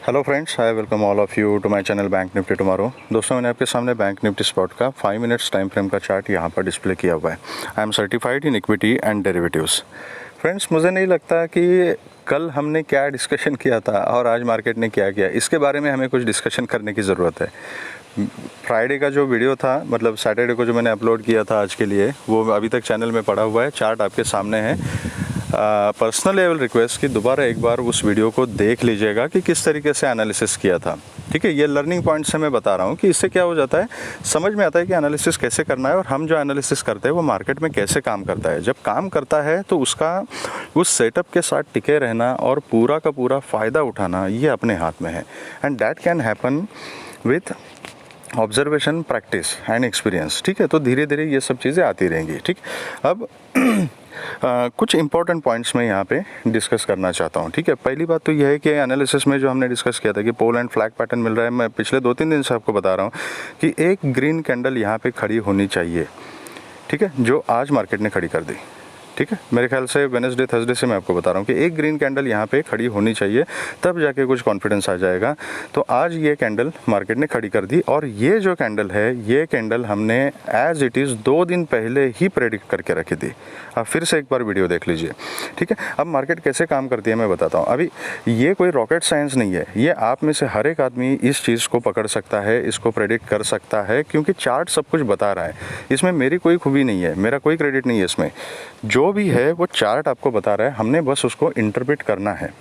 Hello friends, hi, welcome all of you to my channel Bank Nifty tomorrow. दोस्तों, मैंने आपके सामने Bank Nifty spot का 5 minutes time frame का chart यहाँ पर डिस्प्ले किया हुआ है। I am certified in equity and derivatives. Friends, मुझे नहीं लगता कि कल हमने क्या डिस्कशन किया था और आज मार्केट ने क्या किया, इसके बारे में हमें कुछ डिस्कशन करने की ज़रूरत है। फ्राइडे का जो वीडियो था, मतलब सैटरडे को जो मैंने अपलोड किया था आज के लिए, वो अभी तक चैनल में पड़ा हुआ है, चार्ट आपके सामने है। पर्सनल लेवल रिक्वेस्ट कि दोबारा एक बार उस वीडियो को देख लीजिएगा कि किस तरीके से एनालिसिस किया था। ठीक है, ये लर्निंग पॉइंट से मैं बता रहा हूँ कि इससे क्या हो जाता है, समझ में आता है कि एनालिसिस कैसे करना है और हम जो एनालिसिस करते हैं वो मार्केट में कैसे काम करता है। जब काम करता है तो उसका उस सेटअप के साथ टिके रहना और पूरा का पूरा फ़ायदा उठाना, ये अपने हाथ में है। And that can happen with observation, practice and experience. ठीक है, तो धीरे धीरे ये सब चीज़ें आती रहेंगी। ठीक, अब कुछ इंपॉर्टेंट पॉइंट्स मैं यहाँ पे डिस्कस करना चाहता हूँ। ठीक है, पहली बात तो यह है कि एनालिसिस में जो हमने डिस्कस किया था कि पोल एंड फ्लैग पैटर्न मिल रहा है, मैं पिछले 2-3 दिन से आपको बता रहा हूँ कि एक ग्रीन कैंडल यहाँ पे खड़ी होनी चाहिए। ठीक है, जो आज मार्केट ने खड़ी कर दी। ठीक है, मेरे ख्याल से वेडनेसडे थर्सडे से मैं आपको बता रहा हूँ कि एक ग्रीन कैंडल यहाँ पे खड़ी होनी चाहिए, तब जाके कुछ कॉन्फिडेंस आ जाएगा। तो आज ये कैंडल मार्केट ने खड़ी कर दी और ये जो कैंडल है, ये कैंडल हमने एज इट इज़ 2 दिन पहले ही प्रेडिक्ट करके रखी थी। आप फिर से एक बार वीडियो देख लीजिए। ठीक है, अब मार्केट कैसे काम करती है मैं बताता हूँ। अभी ये कोई रॉकेट साइंस नहीं है, ये आप में से हर एक आदमी इस चीज़ को पकड़ सकता है, इसको प्रेडिक्ट कर सकता है, क्योंकि चार्ट सब कुछ बता रहा है। इसमें मेरी कोई खूबी नहीं है, मेरा कोई क्रेडिट नहीं है इसमें। जो भी है वो चार्ट आपको बता रहा है, हमने बस उसको इंटरप्रेट करना है।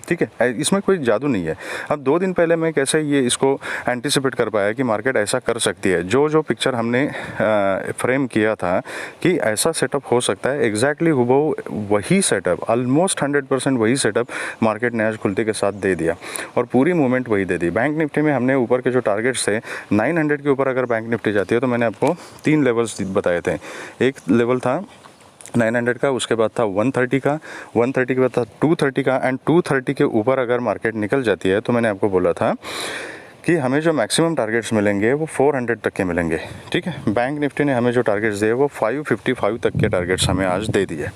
ठीक है, इसमें कोई जादू नहीं है। अब 2 दिन पहले मैं कैसे ये इसको एंटिसिपेट कर पाया कि मार्केट ऐसा कर सकती है। जो पिक्चर हमने फ्रेम किया था कि ऐसा सेटअप हो सकता है, एग्जैक्टली हुबहू वही सेटअप, ऑलमोस्ट 100% वही सेटअप मार्केट ने आज खुलते के साथ दे दिया और पूरी मूवमेंट वही दे दी। बैंक निफ्टी में हमने ऊपर के जो टारगेट्स थे, 900 के ऊपर अगर बैंक निफ्टी जाती है तो मैंने आपको 3 लेवल्स बताए थे। एक लेवल था 900 का, उसके बाद था 130 का, 130 के बाद था 230 का, एंड 230 के ऊपर अगर मार्केट निकल जाती है तो मैंने आपको बोला था कि हमें जो मैक्सिमम टारगेट्स मिलेंगे वो 400 तक के मिलेंगे। ठीक है, बैंक निफ्टी ने हमें जो टारगेट्स दिए वो 555 तक के टारगेट्स हमें आज दे दिए।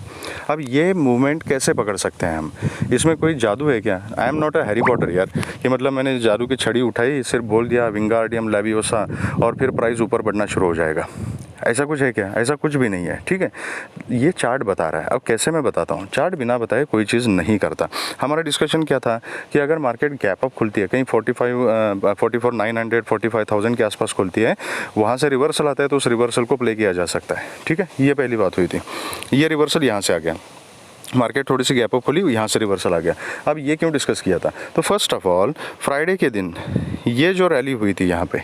अब ये मूवमेंट कैसे पकड़ सकते हैं हम, इसमें कोई जादू है क्या? आई am not a Harry Potter यार, कि मतलब मैंने जादू की छड़ी उठाई, सिर्फ बोल दिया विंगार्डियम लेवियोसा और फिर प्राइस ऊपर बढ़ना शुरू हो जाएगा। ऐसा कुछ है क्या? ऐसा कुछ भी नहीं है। ठीक है, ये चार्ट बता रहा है। अब कैसे मैं बताता हूँ, चार्ट बिना बताए कोई चीज़ नहीं करता। हमारा डिस्कशन क्या था कि अगर मार्केट गैप अप खुलती है कहीं 44,900 45,000 के आसपास खुलती है, वहाँ से रिवर्सल आता है तो उस रिवर्सल को प्ले किया जा सकता है। ठीक है, ये पहली बात हुई थी। ये रिवर्सल यहाँ से आ गया, मार्केट थोड़ी सी गैप अप खुली, यहाँ से रिवर्सल आ गया। अब ये क्यों डिस्कस किया था? तो फर्स्ट ऑफ ऑल फ्राइडे के दिन ये जो रैली हुई थी, यहाँ पे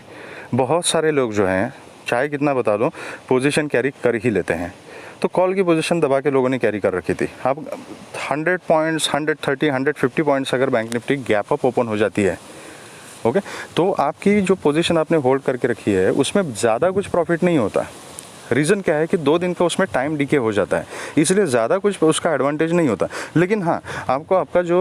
बहुत सारे लोग जो हैं, चाहे कितना बता दो, पोजीशन कैरी कर ही लेते हैं। तो कॉल की पोजीशन दबा के लोगों ने कैरी कर रखी थी। अब 100 पॉइंट्स, 130, 150 पॉइंट्स अगर bank Nifty gap up open हो जाती है, ओके, तो आपकी जो पोजीशन आपने होल्ड करके रखी है उसमें ज़्यादा कुछ प्रॉफिट नहीं होता। रीज़न क्या है कि 2 दिन का उसमें टाइम डिके हो जाता है, इसलिए ज़्यादा कुछ उसका एडवांटेज नहीं होता। लेकिन हाँ, आपको आपका जो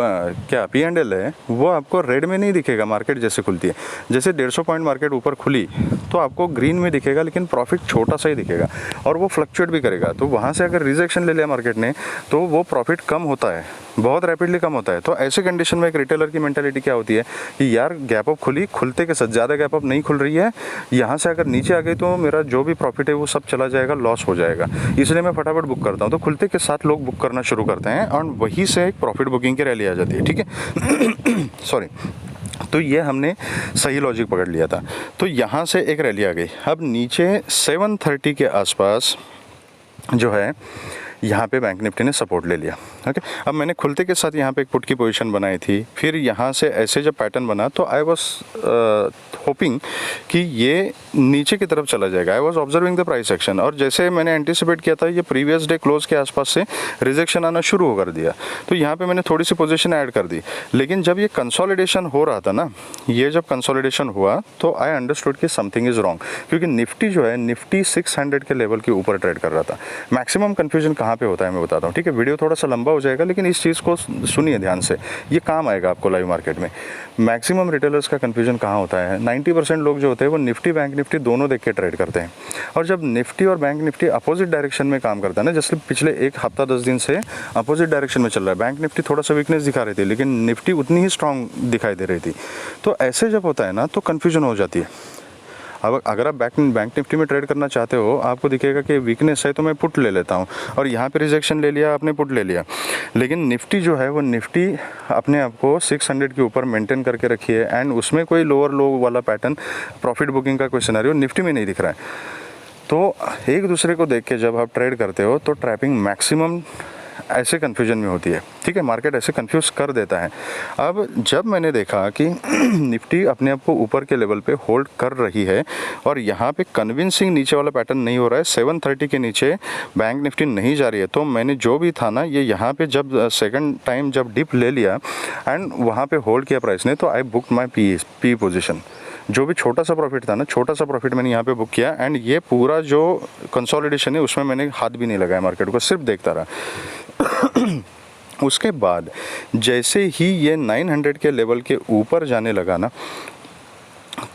क्या P&L है वो आपको रेड में नहीं दिखेगा मार्केट जैसे खुलती है। जैसे 150 पॉइंट मार्केट ऊपर खुली तो आपको ग्रीन में दिखेगा, लेकिन प्रॉफिट छोटा सा ही दिखेगा और वो फ्लक्चुएट भी करेगा। तो वहाँ से अगर रिजेक्शन ले लिया मार्केट ने तो वो प्रॉफिट कम होता है, बहुत रैपिडली कम होता है। तो ऐसे कंडीशन में एक रिटेलर की मेंटालिटी क्या होती है कि यार गैप अप खुली, खुलते के साथ ज़्यादा गैप अप नहीं खुल रही है, यहाँ से अगर नीचे आ गई तो मेरा जो भी प्रॉफिट है वो सब चला जाएगा, लॉस हो जाएगा, इसलिए मैं फटाफट बुक करता हूँ। तो खुलते के साथ लोग बुक करना शुरू करते हैं और वहीं से एक प्रॉफिट बुकिंग की रैली आ जाती है। ठीक है सॉरी, तो ये हमने सही लॉजिक पकड़ लिया था। तो यहाँ से एक रैली आ गई। अब नीचे 730 के आसपास जो है, यहाँ पे बैंक निफ्टी ने सपोर्ट ले लिया। ओके, अब मैंने खुलते के साथ यहाँ पे एक पुट की पोजीशन बनाई थी। फिर यहाँ से ऐसे जब पैटर्न बना तो आई वाज होपिंग कि ये नीचे की तरफ चला जाएगा। I was observing the price action, और जैसे मैंने एंटिसिपेट किया था ये प्रीवियस डे क्लोज के आसपास से रिजेक्शन आना शुरू कर दिया। तो यहाँ पे मैंने थोड़ी सी पोजीशन ऐड कर दी। लेकिन जब ये कंसोलिडेशन हो रहा था ना, ये जब कंसोलिडेशन हुआ तो आई अंडरस्टूड कि समथिंग इज़ रॉन्ग, क्योंकि निफ्टी जो है, निफ्टी 600 के लेवल के ऊपर ट्रेड कर रहा था। मैक्सिमम कन्फ्यूजन कहाँ पे होता है मैं बताता हूँ, ठीक है। वीडियो थोड़ा सा लंबा हो जाएगा लेकिन इस चीज़ को सुनिए ध्यान से, ये काम आएगा आपको लाइव मार्केट में। मैक्सिमम रिटेलर्स का कन्फ्यूजन कहाँ होता है, 90% लोग जो होते हैं वो निफ्टी बैंक निफ्टी दोनों देख के ट्रेड करते हैं, और जब निफ्टी और बैंक निफ्टी अपोजिट डायरेक्शन में काम करता है ना, जैसे पिछले एक हफ्ता 10 दिन से अपोजिट डायरेक्शन में चल रहा है, बैंक निफ्टी थोड़ा सा वीकनेस दिखा रही थी लेकिन निफ्टी उतनी ही स्ट्रांग दिखाई दे रही थी, तो ऐसे जब होता है ना तो कन्फ्यूजन हो जाती है। अब अगर आप बैंक निफ्टी में ट्रेड करना चाहते हो, आपको दिखेगा कि वीकनेस है तो मैं पुट ले लेता हूँ, और यहाँ पे रिजेक्शन ले लिया आपने, पुट ले लिया, लेकिन निफ्टी जो है वो निफ्टी अपने आप को 600 के ऊपर मेंटेन करके रखी है, एंड उसमें कोई लोअर लो वाला पैटर्न प्रॉफिट बुकिंग का कोई सिनेरियो निफ्टी में नहीं दिख रहा है। तो एक दूसरे को देख के जब आप ट्रेड करते हो तो ट्रैपिंग मैक्सिमम ऐसे कन्फ्यूजन में होती है, ठीक है। मार्केट ऐसे कंफ्यूज कर देता है। अब जब मैंने देखा कि निफ्टी अपने आप को ऊपर के लेवल पे होल्ड कर रही है और यहाँ पे कन्विंसिंग नीचे वाला पैटर्न नहीं हो रहा है, 730 के नीचे बैंक निफ्टी नहीं जा रही है, तो मैंने जो भी था ना ये यहाँ पे जब सेकंड टाइम जब डिप ले लिया एंड वहाँ पे होल्ड किया प्राइस ने, तो I book my P position. जो भी छोटा सा प्रॉफिट था ना, छोटा सा प्रॉफिट मैंने यहाँ पे बुक किया, एंड ये पूरा जो कंसोलिडेशन है उसमें मैंने हाथ भी नहीं लगाया, मार्केट को सिर्फ देखता रहा। उसके बाद जैसे ही ये 900 के लेवल के ऊपर जाने लगा ना,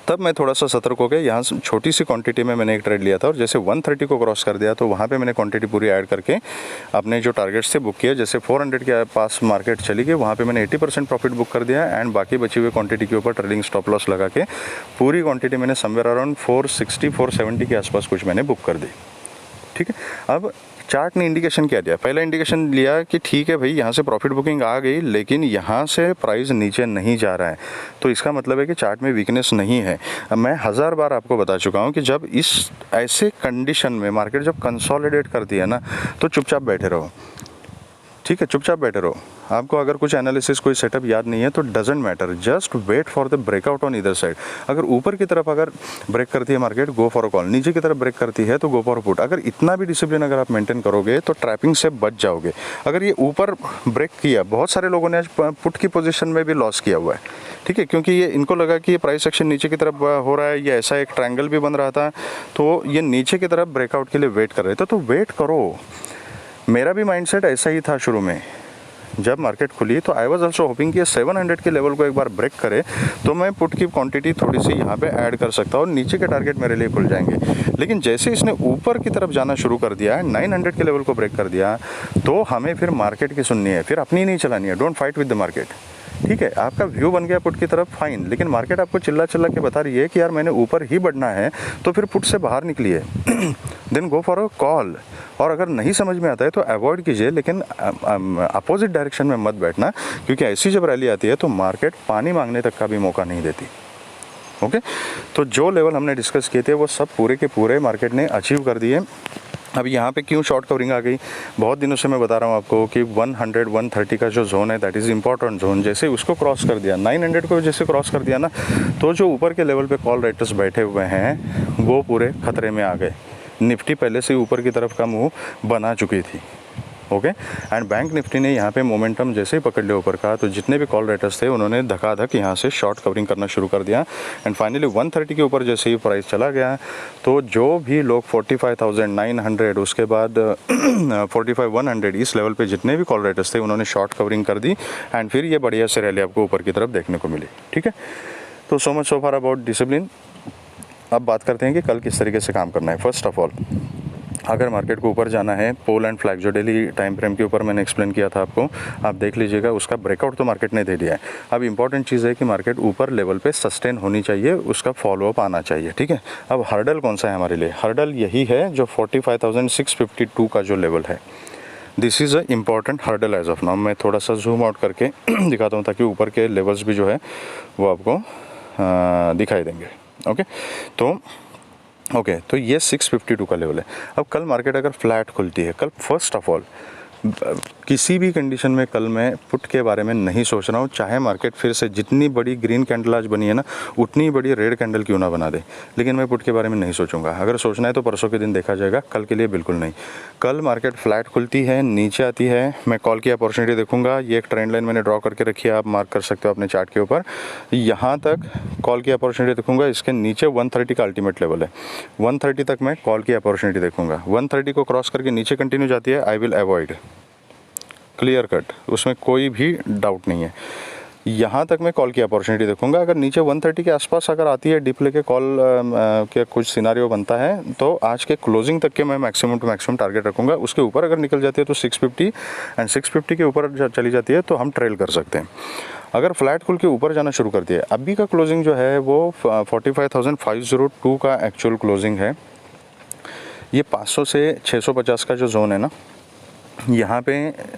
तब मैं थोड़ा सा सतर्क हो गया। यहाँ से छोटी सी क्वांटिटी में मैंने एक ट्रेड लिया था, और जैसे 130 को क्रॉस कर दिया तो वहाँ पे मैंने क्वांटिटी पूरी ऐड करके अपने जो टारगेट्स थे बुक किया। जैसे 400 के पास मार्केट चली गई, वहाँ पे मैंने 80% प्रॉफिट बुक कर दिया, एंड बाकी बची हुई क्वांटिटी के ऊपर ट्रेडिंग स्टॉप लॉस लगा के पूरी क्वांटिटी मैंने समवेयर अराउंड 460-470 के आसपास कुछ मैंने बुक कर दी, ठीक है। अब चार्ट ने इंडिकेशन क्या दिया, पहला इंडिकेशन लिया कि ठीक है भाई यहाँ से प्रॉफिट बुकिंग आ गई लेकिन यहाँ से प्राइस नीचे नहीं जा रहा है, तो इसका मतलब है कि चार्ट में वीकनेस नहीं है। अब मैं 1000 बार आपको बता चुका हूँ कि जब इस ऐसे कंडीशन में मार्केट जब कंसोलिडेट करती है ना, तो चुपचाप बैठे रहो, ठीक है, चुपचाप बैठे रहो। आपको अगर कुछ एनालिसिस कोई सेटअप याद नहीं है तो doesn't matter, just wait for the breakout on इधर साइड। अगर ऊपर की तरफ अगर ब्रेक करती है market, go for a call, नीचे की तरफ ब्रेक करती है तो गो फॉर अ पुट। अगर इतना भी डिसिप्लिन अगर आप मेंटेन करोगे तो ट्रैपिंग से बच जाओगे। अगर ये ऊपर ब्रेक किया, बहुत सारे लोगों ने आज पुट की पोजीशन में भी लॉस किया हुआ है, ठीक है, क्योंकि ये इनको लगा कि ये प्राइस एक्शन नीचे की तरफ हो रहा है, ये ऐसा एक ट्रायंगल भी बन रहा था, तो ये नीचे की तरफ ब्रेकआउट के लिए वेट कर रहे थे, तो वेट करो। मेरा भी माइंडसेट ऐसा ही था शुरू में, जब मार्केट खुली तो आई वाज आल्सो होपिंग कि 700 के लेवल को एक बार ब्रेक करे तो मैं पुट की क्वांटिटी थोड़ी सी यहाँ पे ऐड कर सकता हूँ और नीचे के टारगेट मेरे लिए खुल जाएंगे। लेकिन जैसे इसने ऊपर की तरफ जाना शुरू कर दिया, 900 के लेवल को ब्रेक कर दिया, तो हमें फिर मार्केट की सुननी है, फिर अपनी नहीं चलानी है। Don't fight with the market, ठीक है। आपका व्यू बन गया पुट की तरफ, फाइन, लेकिन मार्केट आपको चिल्ला चिल्ला के बता रही है कि यार मैंने ऊपर ही बढ़ना है, तो फिर पुट से बाहर निकलिए, then go for a call. और अगर नहीं समझ में आता है तो अवॉइड कीजिए, लेकिन अपोजिट डायरेक्शन में मत बैठना, क्योंकि ऐसी जब रैली आती है तो मार्केट पानी मांगने तक का भी मौका नहीं देती। ओके, तो जो लेवल हमने डिस्कस किए थे वो सब पूरे के पूरे मार्केट ने अचीव कर दिए। अब यहाँ पे क्यों शॉर्ट कवरिंग आ गई, बहुत दिनों से मैं बता रहा हूँ आपको कि 100-130 का जो जोन है दैट इज़ इंपॉर्टेंट जोन। जैसे उसको क्रॉस कर दिया, 900 को जैसे क्रॉस कर दिया ना, तो जो ऊपर के लेवल पे कॉल राइटर्स बैठे हुए हैं वो पूरे खतरे में आ गए। निफ्टी पहले से ऊपर की तरफ का मुँह बना चुकी थी, ओके, एंड बैंक निफ्टी ने यहाँ पे मोमेंटम जैसे ही पकड़ लिया ऊपर का, तो जितने भी कॉल राइटर्स थे उन्होंने धकाधक यहाँ से शॉर्ट कवरिंग करना शुरू कर दिया, एंड फाइनली 130 के ऊपर जैसे ही प्राइस चला गया, तो जो भी लोग 45,900 उसके बाद 45,100 इस लेवल पे जितने भी कॉल राइटर्स थे उन्होंने शॉर्ट कवरिंग कर दी, एंड फिर ये बढ़िया से रैली आपको ऊपर की तरफ देखने को मिली, ठीक है। तो so much so far about discipline. अब बात करते हैं कि कल किस तरीके से काम करना है। फर्स्ट ऑफ ऑल, अगर मार्केट को ऊपर जाना है, पोल एंड फ्लैग जो डेली टाइम फ्रेम के ऊपर मैंने एक्सप्लेन किया था आपको, आप देख लीजिएगा, उसका ब्रेकआउट तो मार्केट ने दे दिया है। अब इंपॉर्टेंट चीज़ है कि मार्केट ऊपर लेवल पे सस्टेन होनी चाहिए, उसका फॉलोअप आना चाहिए, ठीक है। अब हर्डल कौन सा है हमारे लिए, हर्डल यही है जो 45,652 का जो लेवल है, this is a important hurdle as of now. मैं थोड़ा सा जूम आउट करके दिखाता हूँ ताकि ऊपर के लेवल्स भी जो है वो आपको दिखाई देंगे, ओके। तो ये 652 का लेवल है। अब कल मार्केट अगर फ्लैट खुलती है, कल फर्स्ट ऑफ ऑल किसी भी कंडीशन में कल मैं पुट के बारे में नहीं सोच रहा हूँ, चाहे मार्केट फिर से जितनी बड़ी ग्रीन कैंडल आज बनी है ना, उतनी बड़ी रेड कैंडल क्यों ना बना दे, लेकिन मैं पुट के बारे में नहीं सोचूंगा। अगर सोचना है तो परसों के दिन देखा जाएगा, कल के लिए बिल्कुल नहीं। कल मार्केट फ्लैट खुलती है, नीचे आती है, मैं कॉल की अपॉर्चुनिटी देखूंगा। ये एक ट्रेंड लाइन मैंने ड्रॉ करके रखी है, आप मार्क कर सकते हो अपने चार्ट के ऊपर। यहाँ तक कॉल की अपॉर्चुनिटी देखूंगा, इसके नीचे 130 का अल्टीमेट लेवल है, 130 तक मैं कॉल की अपॉर्चुनिटी देखूंगा। 130 को क्रॉस करके नीचे कंटिन्यू जाती है, आई विल अवॉइड, क्लियर कट, उसमें कोई भी डाउट नहीं है। यहाँ तक मैं कॉल की अपॉर्चुनिटी देखूंगा। अगर नीचे 130 के आसपास अगर आती है डिप लेके कॉल के कुछ सिनारियो बनता है, तो आज के क्लोजिंग तक के मैं मैक्सिमम टू मैक्सिमम टारगेट रखूंगा। उसके ऊपर अगर निकल जाती है तो 650 एंड 650 के ऊपर चली जाती है तो हम ट्रेल कर सकते हैं। अगर फ्लैट खुल के ऊपर जाना शुरू करती है, अभी का क्लोजिंग जो है वो 45,502 का एक्चुअल क्लोजिंग है। ये 500 से 650 का जो जोन है ना, यहाँ पे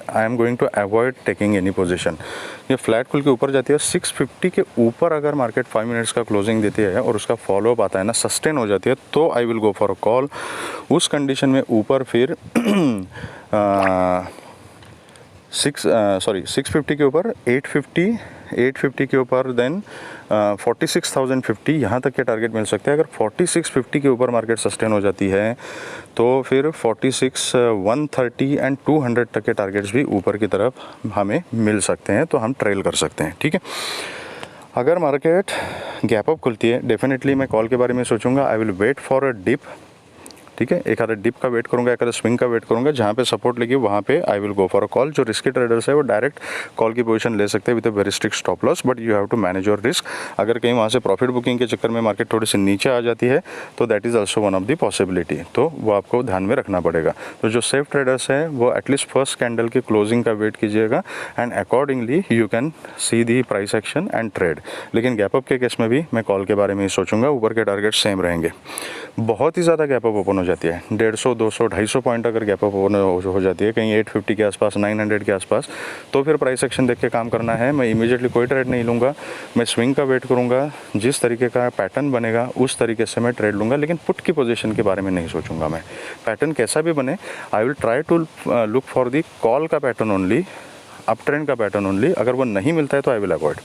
I am going to avoid taking any position. ये फ्लैट खुल के ऊपर जाती है, 650 के ऊपर अगर मार्केट 5 मिनट्स का क्लोजिंग देती है और उसका फॉलोअप आता है ना, सस्टेन हो जाती है, तो I will go for a call. उस कंडीशन में ऊपर फिर 650 के ऊपर 850 के ऊपर देन 46,050 यहाँ तक के टारगेट मिल सकते हैं। अगर 4650 के ऊपर मार्केट सस्टेन हो जाती है तो फिर 46 130 एंड 200 तक के टारगेट्स भी ऊपर की तरफ हमें मिल सकते हैं, तो हम ट्रेल कर सकते हैं। ठीक है, अगर मार्केट गैप अप खुलती है, डेफिनेटली मैं कॉल के बारे में सोचूंगा। I will wait for a dip, ठीक है, एक आधा डिप का वेट करूंगा, एक आधा स्विंग का वेट करूंगा, जहाँ पे सपोर्ट लगी वहाँ पे I will go for a call. जो रिस्की ट्रेडर्स है वो डायरेक्ट कॉल की पोजीशन ले सकते हैं with a very strict stop loss, but you have to manage your risk. अगर कहीं वहाँ से प्रॉफिट बुकिंग के चक्कर में मार्केट थोड़ी सी नीचे आ जाती है तो that is also one of the possibility, तो वो आपको ध्यान में रखना पड़ेगा। तो जो सेफ ट्रेडर्स है वो एटलीस्ट फर्स्ट कैंडल की क्लोजिंग का वेट कीजिएगा and accordingly you can see the price action and trade. लेकिन गैप अप के केस में भी मैं कॉल के बारे में ही सोचूंगा, ऊपर के टारगेट सेम रहेंगे। बहुत ही ज़्यादा गैप अप ओपन हो जाती है, 150, 200, 250 पॉइंट अगर गैप अप हो जाती है कहीं 850 के आसपास, 900 के आसपास, तो फिर प्राइस एक्शन देख के काम करना है। मैं इमीडिएटली कोई ट्रेड नहीं लूँगा, मैं स्विंग का वेट करूँगा, जिस तरीके का पैटर्न बनेगा उस तरीके से मैं ट्रेड लूँगा। लेकिन पुट की पोजीशन के बारे में नहीं सोचूंगा मैं। पैटर्न कैसा भी बने, I will try to look for the call का पैटर्न ओनली, अप ट्रेंड का पैटर्न ओनली। अगर वो नहीं मिलता है तो आई विल अवॉइड।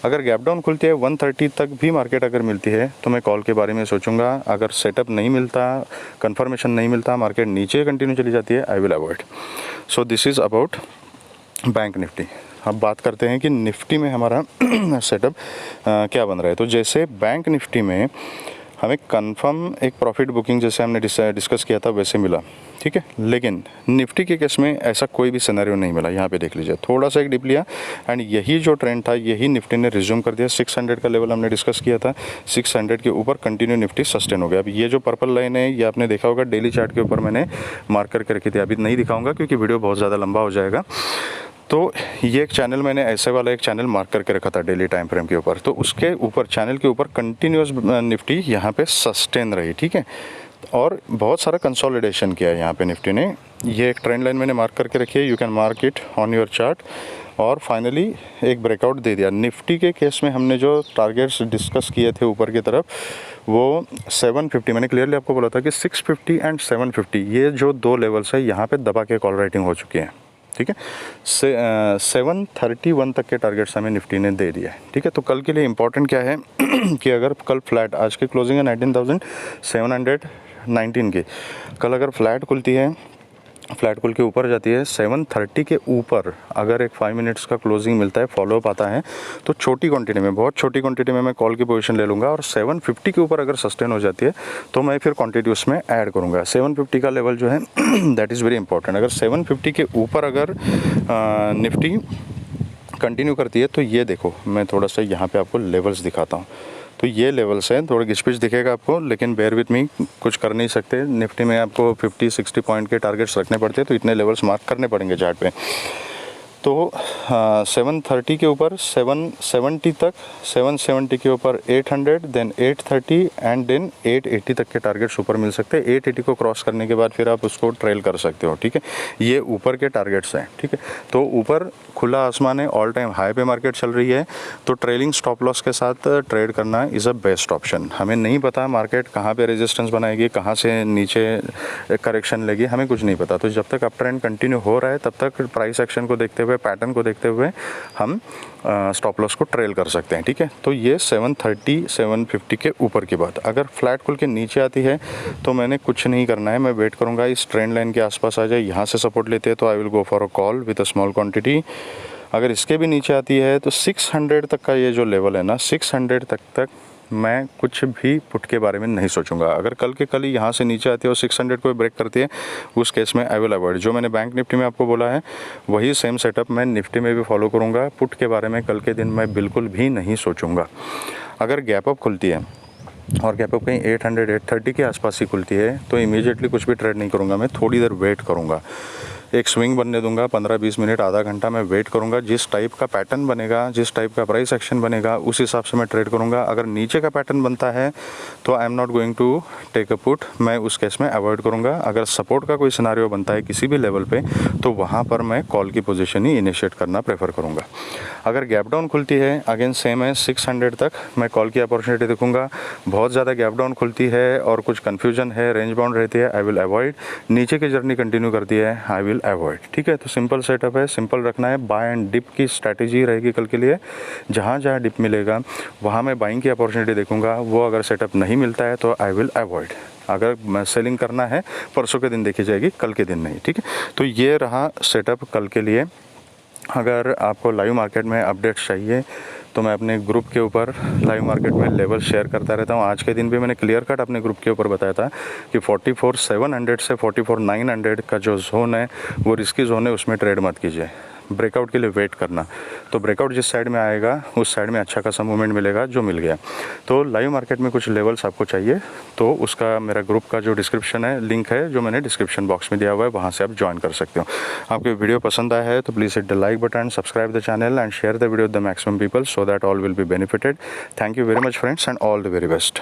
अगर गैप डाउन खुलती है 130 तक भी मार्केट अगर मिलती है तो मैं कॉल के बारे में सोचूंगा। अगर सेटअप नहीं मिलता, कंफर्मेशन नहीं मिलता, मार्केट नीचे कंटिन्यू चली जाती है, आई will avoid. So this is about bank Nifty. अब बात करते हैं कि निफ्टी में हमारा सेटअप क्या बन रहा है। तो जैसे बैंक निफ्टी में हमें कंफर्म एक प्रॉफिट बुकिंग जैसे हमने डिस्कस किया था वैसे मिला, ठीक है, लेकिन निफ्टी के केस में ऐसा कोई भी सिनेरियो नहीं मिला। यहाँ पे देख लीजिए, थोड़ा सा एक डिप लिया एंड यही जो ट्रेंड था यही निफ्टी ने रिज्यूम कर दिया। 600 का लेवल हमने डिस्कस किया था, 600 के ऊपर कंटिन्यू निफ्टी सस्टेन हो गया। अब ये जो पर्पल लाइन है ये आपने देखा होगा डेली चार्ट के ऊपर मैंने मार्क करके रखी थी, अभी नहीं दिखाऊंगा क्योंकि वीडियो बहुत ज़्यादा लंबा हो जाएगा। तो ये एक चैनल मैंने ऐसे वाला एक चैनल मार्क करके रखा था डेली टाइम फ्रेम के ऊपर, तो उसके ऊपर चैनल के ऊपर कंटिन्यूस निफ्टी यहाँ पे सस्टेन रही, ठीक है, और बहुत सारा कंसोलिडेशन किया है यहाँ पे निफ्टी ने। ये एक ट्रेंड लाइन मैंने मार्क करके रखी है, you can mark it on your chart, और फाइनली एक ब्रेकआउट दे दिया। निफ्टी के केस में हमने जो टारगेट्स डिस्कस किए थे ऊपर की तरफ वो 750, मैंने क्लियरली आपको बोला था कि 650 एंड 750 ये जो दो लेवल्स है यहाँ पे दबा के कॉल राइटिंग हो चुकी है, ठीक है। 731 तक के टारगेट्स हमें निफ्टी ने दे दिया है, ठीक है। तो कल के लिए इंपॉर्टेंट क्या है कि अगर कल फ्लैट, आज की क्लोजिंग है 19,719 की, कल अगर फ्लैट खुलती है, फ्लैट खुल के ऊपर जाती है 730 के ऊपर, अगर एक 5 मिनट्स का क्लोजिंग मिलता है, फॉलोअप आता है, तो छोटी क्वांटिटी में, बहुत छोटी क्वांटिटी में मैं कॉल की पोजीशन ले लूँगा। और 750 के ऊपर अगर सस्टेन हो जाती है तो मैं फिर क्वांटिटी उसमें ऐड करूँगा। 750 का लेवल जो है दैट इज़ वेरी इंपॉर्टेंट। अगर 750 के ऊपर अगर निफ्टी कंटिन्यू करती है तो ये देखो, मैं थोड़ा सा यहाँ पे आपको लेवल्स दिखाता हूँ। तो ये लेवल्स हैं, थोड़ा घिच-पिच दिखेगा आपको, लेकिन बेयर विथ मी, कुछ कर नहीं सकते। निफ्टी में आपको 50-60 पॉइंट के टारगेट्स रखने पड़ते हैं, तो इतने लेवल्स मार्क करने पड़ेंगे चार्ट पे। तो 730 के ऊपर 770 तक, 770 के ऊपर 800, देन 830 एंड देन 880 तक के टारगेट्स ऊपर मिल सकते हैं। 880 को क्रॉस करने के बाद फिर आप उसको ट्रेल कर सकते हो, ठीक है। ये ऊपर के टारगेट्स हैं, ठीक है। तो ऊपर खुला आसमान है, ऑल टाइम हाई पे मार्केट चल रही है, तो ट्रेलिंग स्टॉप लॉस के साथ ट्रेड करना इज़ अ बेस्ट ऑप्शन। हमें नहीं पता मार्केट कहाँ पे रेजिस्टेंस बनाएगी, कहाँ से नीचे करेक्शन लेगी, हमें कुछ नहीं पता। तो जब तक अप ट्रेंड कंटिन्यू हो रहा है तब तक प्राइस एक्शन को देखते हुए, पैटर्न को देखते हुए हम स्टॉप लॉस को ट्रेल कर सकते हैं, ठीक है। तो ये 730 750 के ऊपर की बात। अगर फ्लैट खुल के नीचे आती है तो मैंने कुछ नहीं करना है, मैं वेट करूँगा इस ट्रेंड लाइन के आसपास आ जाए, यहाँ से सपोर्ट लेते हैं तो I will go for a call with a small quantity. अगर इसके भी नीचे आती है तो 600 तक का ये जो लेवल है ना, 600 तक मैं कुछ भी पुट के बारे में नहीं सोचूंगा। अगर कल के कल ही यहाँ से नीचे आती है और 600 को ब्रेक करती है, उस केस में आई विल अवॉइड। जो मैंने बैंक निफ्टी में आपको बोला है वही सेम सेटअप मैं निफ्टी में भी फॉलो करूँगा। पुट के बारे में कल के दिन मैं बिल्कुल भी नहीं सोचूंगा। अगर गैप अप खुलती है और गैप अप कहीं 800 830 के आसपास ही खुलती है तो इमीडिएटली कुछ भी ट्रेड नहीं करूँगा, मैं थोड़ी देर वेट करूँगा, एक स्विंग बनने दूंगा, 15-20 मिनट आधा घंटा मैं वेट करूंगा। जिस टाइप का पैटर्न बनेगा, जिस टाइप का प्राइस एक्शन बनेगा, उस हिसाब से मैं ट्रेड करूंगा। अगर नीचे का पैटर्न बनता है तो I am not going to take a put, मैं उस केस में अवॉइड करूंगा। अगर सपोर्ट का कोई सिनारियो बनता है किसी भी लेवल पे तो वहाँ पर मैं कॉल की पोजीशन ही इनिशिएट करना प्रेफर करूँगा। अगर गैप डाउन खुलती है अगेन सेम है 600 तक मैं कॉल की अपॉर्चुनिटी देखूंगा। बहुत ज़्यादा गैप डाउन खुलती है और कुछ कन्फ्यूजन है, रेंज बाउंड रहती है, आई विल अवॉइड। नीचे की जर्नी कंटिन्यू करती है, आई विल अवॉइड, ठीक है। तो सिंपल सेटअप है, सिंपल रखना है। बाय एंड डिप की स्ट्रैटेजी रहेगी कल के लिए। जहाँ जहाँ डिप मिलेगा वहाँ मैं बाइंग की अपॉर्चुनिटी देखूंगा। वो अगर सेटअप नहीं मिलता है तो आई विल अवॉइड। अगर सेलिंग करना है परसों के दिन देखी जाएगी, कल के दिन नहीं, ठीक है। तो ये रहा सेटअप कल के लिए। अगर आपको लाइव मार्केट में अपडेट्स चाहिए तो मैं अपने ग्रुप के ऊपर लाइव मार्केट में लेवल शेयर करता रहता हूँ। आज के दिन भी मैंने क्लियर कट अपने ग्रुप के ऊपर बताया था कि 44,700 से 44,900 का जो जोन है वो रिस्की जोन है, उसमें ट्रेड मत कीजिए। ब्रेकआउट के लिए वेट करना, तो ब्रेकआउट जिस साइड में आएगा उस साइड में अच्छा खासा मूवमेंट मिलेगा, जो मिल गया। तो लाइव मार्केट में कुछ लेवल्स आपको चाहिए तो उसका मेरा ग्रुप का जो डिस्क्रिप्शन है, लिंक है जो मैंने डिस्क्रिप्शन बॉक्स में दिया हुआ है, वहाँ से आप ज्वाइन कर सकते हो। आपको वीडियो पसंद आया है तो please hit the like button, subscribe the channel and share the video with the maximum people so that all will be benefited. Thank you very much friends and all the very best.